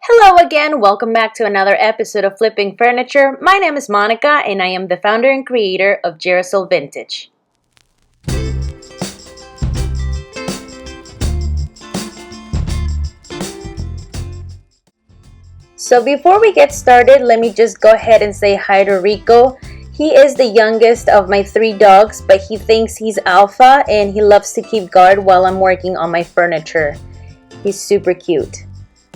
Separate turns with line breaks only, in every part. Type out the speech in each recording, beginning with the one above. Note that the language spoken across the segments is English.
Hello again, welcome back to another episode of Flipping Furniture. My name is Monica and I am the founder and creator of Girasol Vintage. So before we get started, let me just go ahead and say hi to Rico. He is the youngest of my three dogs, but he thinks he's alpha and he loves to keep guard while I'm working on my furniture. He's super cute.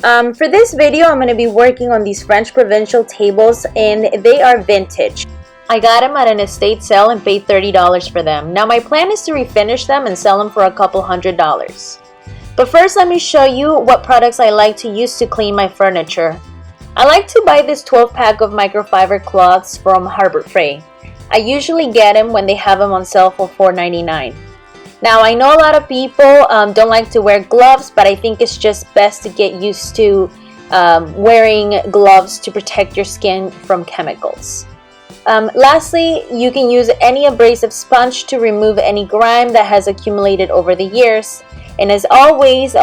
For this video, I'm going to be working on these French provincial tables, and they are vintage. I got them at an estate sale and paid $30 for them. Now my plan is to refinish them and sell them for a couple $100s. But first, let me show you what products I like to use to clean my furniture. I like to buy this 12-pack of microfiber cloths from Harbor Freight. I usually get them when they have them on sale for $4.99. Now, I know a lot of people don't like to wear gloves, but I think it's just best to get used to wearing gloves to protect your skin from chemicals. Lastly, you can use any abrasive sponge to remove any grime that has accumulated over the years. And as always,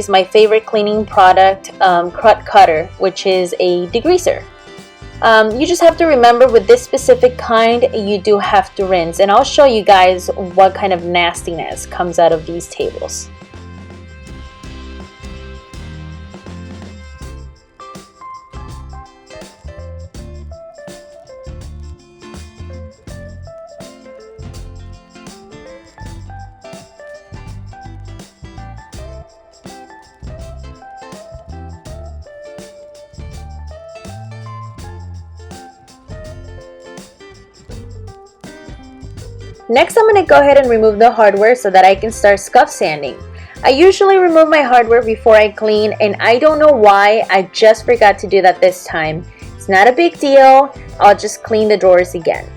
my favorite cleaning product, Cod Cutter, which is a degreaser. You just have to remember with this specific kind, you do have to rinse. And I'll show you guys what kind of nastiness comes out of these tables. Next, I'm going to go ahead and remove the hardware so that I can start scuff sanding. I usually remove my hardware before I clean, and I don't know why, I just forgot to do that this time. It's not a big deal, I'll just clean the drawers again.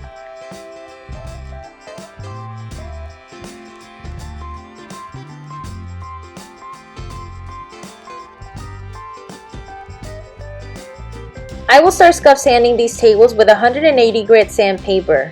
I will start scuff sanding these tables with 180 grit sandpaper.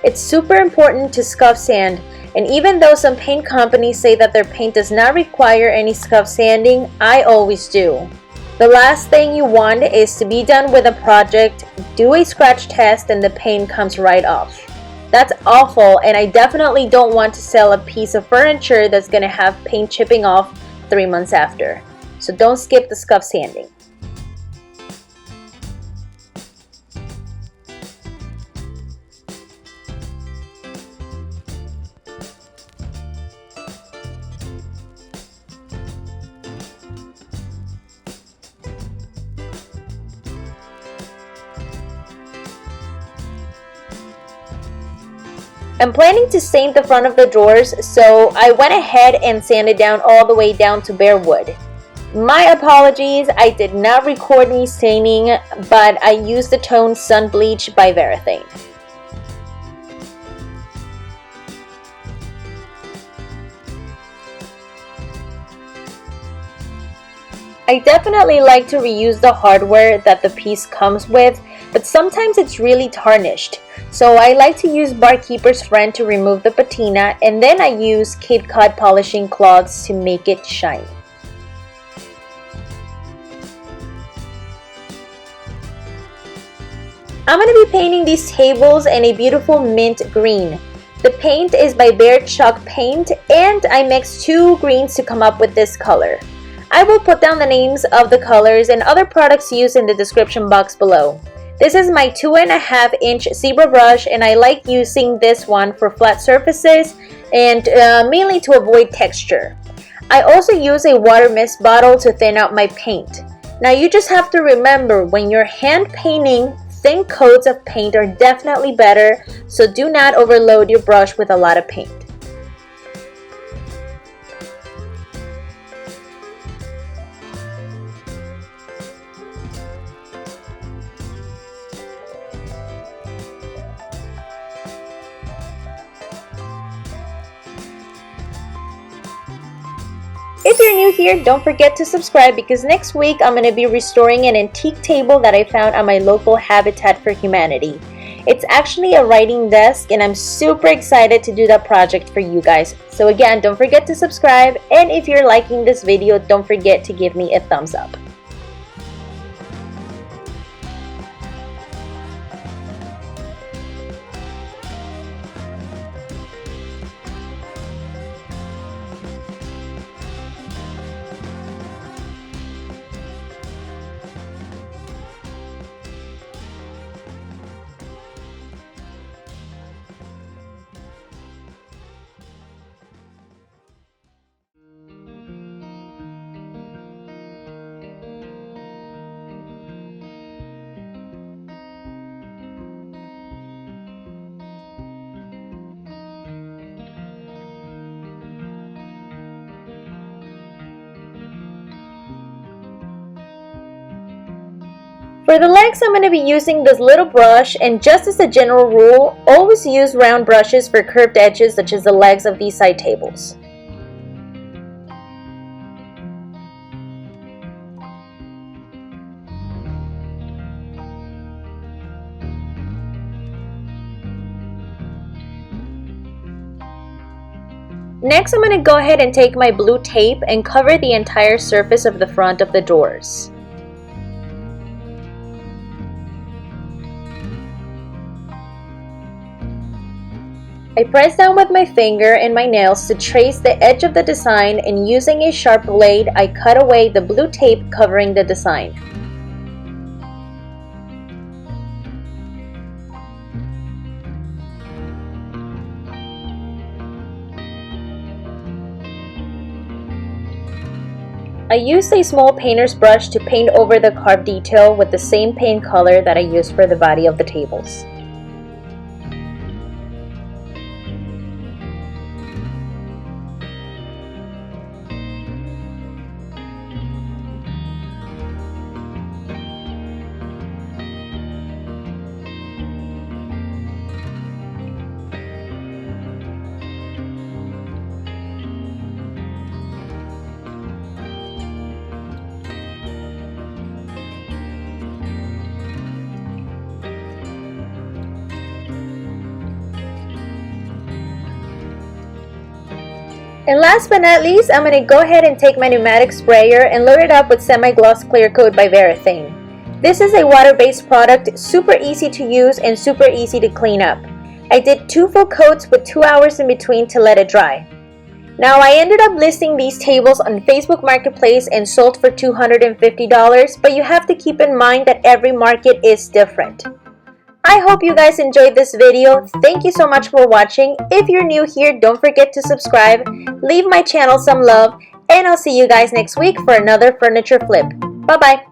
It's super important to scuff sand, and even though some paint companies say that their paint does not require any scuff sanding, I always do. The last thing you want is to be done with a project, do a scratch test, and the paint comes right off. That's awful, and I definitely don't want to sell a piece of furniture that's going to have paint chipping off 3 months after. So don't skip the scuff sanding. I'm planning to stain the front of the drawers, so I went ahead and sanded down all the way down to bare wood. My apologies, I did not record me staining, but I used the tone Sun-Bleached by Varathane. I definitely like to reuse the hardware that the piece comes with, but sometimes it's really tarnished. So I like to use Barkeeper's Friend to remove the patina, and then I use Cod polishing cloths to make it shiny. I'm going to be painting these tables in a beautiful mint green. The paint is by Behr chalk paint, and I mixed two greens to come up with this color. I will put down the names of the colors and other products used in the description box below. This is my 2.5 inch zebra brush, and I like using this one for flat surfaces and mainly to avoid texture. I also use a water mist bottle to thin out my paint. Now you just have to remember, when you're hand painting, thin coats of paint are definitely better, so do not overload your brush with a lot of paint. If you're new here, don't forget to subscribe, because next week I'm going to be restoring an antique table that I found at my local Habitat for Humanity. It's actually a writing desk, and I'm super excited to do that project for you guys. So again, don't forget to subscribe, and if you're liking this video, don't forget to give me a thumbs up. For the legs, I'm going to be using this little brush, and just as a general rule, always use round brushes for curved edges such as the legs of these side tables. Next, I'm going to go ahead and take my blue tape and cover the entire surface of the front of the doors. I press down with my finger and my nails to trace the edge of the design, and using a sharp blade, I cut away the blue tape covering the design. I used a small painter's brush to paint over the carved detail with the same paint color that I used for the body of the tables. And last but not least, I'm going to go ahead and take my pneumatic sprayer and load it up with semi-gloss clear coat by Varathane. This is a water-based product, super easy to use and super easy to clean up. I did 2 full coats with 2 hours in between to let it dry. Now I ended up listing these tables on Facebook Marketplace and sold for $250, but you have to keep in mind that every market is different. I hope you guys enjoyed this video. Thank you so much for watching. If you're new here, don't forget to subscribe, leave my channel some love, and I'll see you guys next week for another furniture flip. Bye bye.